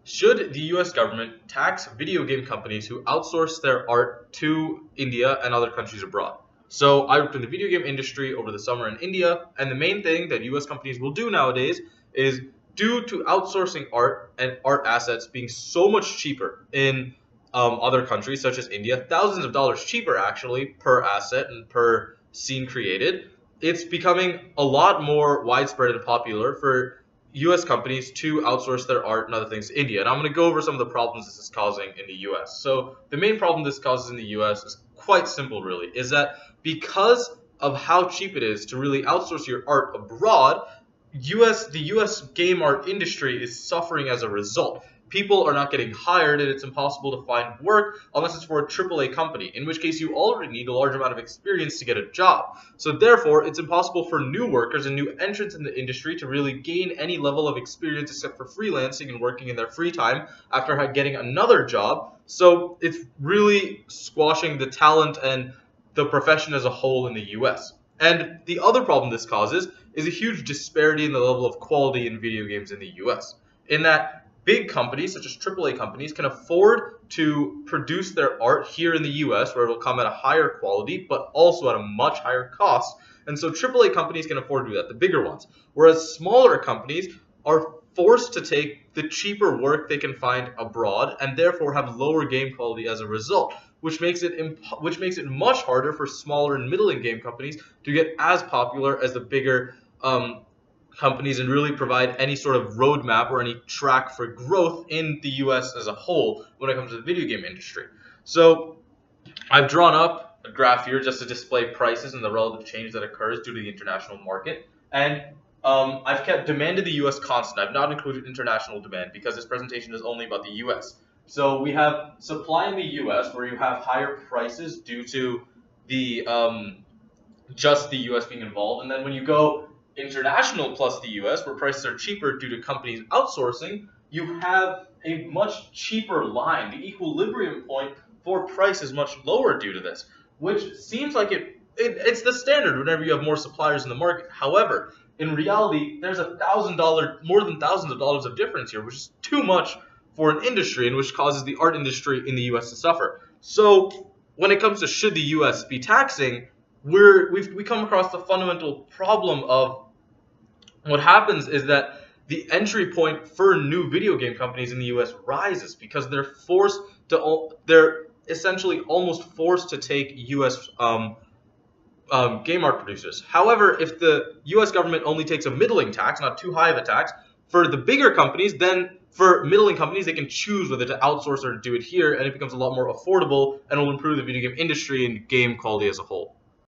Should the US government tax video game companies who outsource their art to India and other countries abroad? So I worked in the video game industry over the summer in India, and the main thing that US companies will do nowadays is, due to outsourcing art and art assets being so much cheaper in other countries such as India, thousands of dollars cheaper actually per asset and per scene created, it's becoming a lot more widespread and popular for US companies to outsource their art and other things to India. And I'm going to go over some of the problems this is causing in the US. So the main problem this causes in the US is quite simple, really, is that because of how cheap it is to really outsource your art abroad, the US game art industry is suffering as a result. People are not getting hired, and it's impossible to find work unless it's for a AAA company, in which case you already need a large amount of experience to get a job. So therefore, it's impossible for new workers and new entrants in the industry to really gain any level of experience except for freelancing and working in their free time after getting another job. So it's really squashing the talent and the profession as a whole in the US. And the other problem this causes is a huge disparity in the level of quality in video games in the US, in that big companies, such as AAA companies, can afford to produce their art here in the US, where it will come at a higher quality, but also at a much higher cost. And so AAA companies can afford to do that, the bigger ones. Whereas smaller companies are forced to take the cheaper work they can find abroad, and therefore have lower game quality as a result, which makes it much harder for smaller and middling game companies to get as popular as the bigger companies and really provide any sort of roadmap or any track for growth in the US as a whole when it comes to the video game industry. So I've drawn up a graph here just to display prices and the relative change that occurs due to the international market. And I've kept demand in the US constant. I've not included international demand because this presentation is only about the US. So we have supply in the US, where you have higher prices due to the just the US being involved. And then when you go international plus the US, where prices are cheaper due to companies outsourcing, you have a much cheaper line. The equilibrium point for price is much lower due to this, which seems like it's the standard whenever you have more suppliers in the market. However, in reality, there's more than thousands of dollars of difference here, which is too much for an industry, and which causes the art industry in the US to suffer. So when it comes to should the US be taxing, we come across the fundamental problem of what happens is that the entry point for new video game companies in the US rises because they're essentially almost forced to take US game art producers. However, if the US government only takes a middling tax, not too high of a tax, for the bigger companies, then for middling companies, they can choose whether to outsource or to do it here, and it becomes a lot more affordable and will improve the video game industry and game quality as a whole.